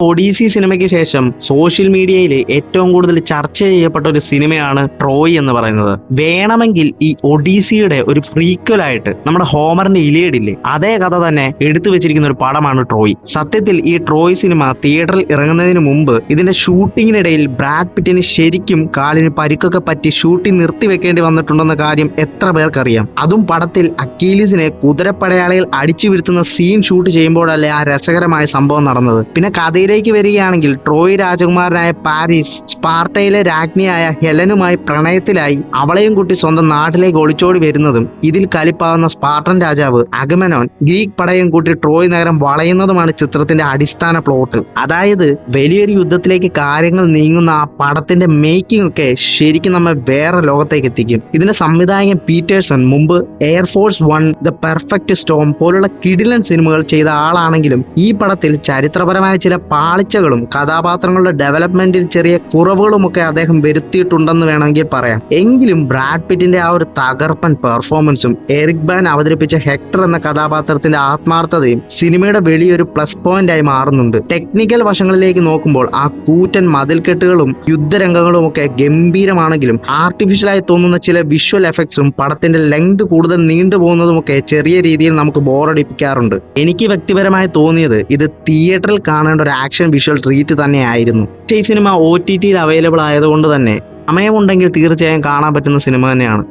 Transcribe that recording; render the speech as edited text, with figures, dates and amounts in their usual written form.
ഒഡീസി സിനിമയ്ക്ക് ശേഷം സോഷ്യൽ മീഡിയയിൽ ഏറ്റവും കൂടുതൽ ചർച്ച ചെയ്യപ്പെട്ട ഒരു സിനിമയാണ് ട്രോയ് എന്ന് പറയുന്നത്. വേണമെങ്കിൽ ഈ ഒഡീസിയുടെ ഒരു പ്രീക്വൽ ആയിട്ട് നമ്മുടെ ഹോമറിന്റെ ഇലിയഡില്ലേ, അതേ കഥ തന്നെ എടുത്തു വെച്ചിരിക്കുന്ന ഒരു പടമാണ് ട്രോയ്. സത്യത്തിൽ ഈ ട്രോയ് സിനിമ തിയേറ്ററിൽ ഇറങ്ങുന്നതിന് മുമ്പ് ഇതിന്റെ ഷൂട്ടിങ്ങിനിടയിൽ ബ്രാഡ് പിറ്റിന് ശരിക്കും കാലിന് പരിക്കൊക്കെ പറ്റി ഷൂട്ടിംഗ് നിർത്തിവെക്കേണ്ടി വന്നിട്ടുണ്ടെന്ന കാര്യം എത്ര പേർക്കറിയാം. അതും പടത്തിൽ അക്കീലിസിനെ കുതിരപ്പടയാളികൾ അടിച്ചു വീഴ്ത്തുന്ന സീൻ ഷൂട്ട് ചെയ്യുമ്പോഴല്ലേ ആ രസകരമായ സംഭവം നടന്നത്. പിന്നെ കഥയിലേക്ക് വരികയാണെങ്കിൽ ട്രോയ് രാജകുമാരനായ പാരീസ് സ്പാർട്ടയിലെ രാജ്ഞിയായ ഹെലനുമായി പ്രണയത്തിലായി അവളെയും കൂട്ടി സ്വന്തം നാട്ടിലേക്ക് ഒളിച്ചോടി വരുന്നതും ഇതിൽ കലിപ്പാവുന്ന സ്പാർട്ടൻ രാജാവ് അഗമെനോൻ ഗ്രീക്ക് പടയും കൂട്ടി ട്രോയ് നഗരം വളയുന്നതുമാണ് ചിത്രത്തിന്റെ അടിസ്ഥാന പ്ലോട്ട്. അതായത് വലിയൊരു യുദ്ധത്തിലേക്ക് കാര്യങ്ങൾ നീങ്ങുന്ന ആ പടത്തിന്റെ മേക്കിംഗ് ഒക്കെ ശരിക്കും നമ്മെ വേറെ ലോകത്തേക്ക് എത്തിക്കും. ഇതിന്റെ സംവിധായകൻ പീറ്റേഴ്സൺ മുമ്പ് എയർഫോഴ്സ് 1, ദ പെർഫെക്റ്റ് സ്റ്റോം പോലുള്ള കിടിലൻ സിനിമകൾ ചെയ്ത ആളാണെങ്കിലും ഈ പടത്തിൽ ചരിത്രപരമായ ചില പാളിച്ചകളും കഥാപാത്രങ്ങളുടെ ഡെവലപ്മെന്റിൽ ചെറിയ കുറവുകളുമൊക്കെ അദ്ദേഹം വരുത്തിയിട്ടുണ്ടെന്ന് വേണമെങ്കിൽ പറയാം. എങ്കിലും ബ്രാഡ് പിറ്റിന്റെ ആ ഒരു തകർപ്പൻ പെർഫോമൻസും എറിക് ബാൻ അവതരിപ്പിച്ച ഹെക്ടർ എന്ന കഥാപാത്രത്തിന്റെ ആത്മാർത്ഥതയും സിനിമയുടെ വലിയൊരു പ്ലസ് പോയിന്റ് ആയി മാറുന്നുണ്ട്. ടെക്നിക്കൽ വശങ്ങളിലേക്ക് നോക്കുമ്പോൾ ആ കൂറ്റൻ മതിൽക്കെട്ടുകളും യുദ്ധരംഗങ്ങളും ഒക്കെ ഗംഭീരമാണെങ്കിലും ആർട്ടിഫിഷ്യലായി തോന്നുന്ന ചില വിഷ്വൽ എഫക്ട്സും പടത്തിന്റെ ലെങ്ത് കൂടുതൽ നീണ്ടുപോകുന്നതുമൊക്കെ ചെറിയ രീതിയിൽ നമുക്ക് ബോറടിപ്പിക്കാറുണ്ട്. എനിക്ക് വ്യക്തിപരമായി തോന്നിയത് ഇത് തിയേറ്ററിൽ കാണേണ്ട ഒരു ആക്ഷൻ വിഷ്വൽ ട്രീറ്റ് തന്നെയായിരുന്നു. പക്ഷേ ഈ സിനിമ OTT അവൈലബിൾ ആയതുകൊണ്ട് തന്നെ സമയമുണ്ടെങ്കിൽ തീർച്ചയായും കാണാൻ പറ്റുന്ന സിനിമ തന്നെയാണ്.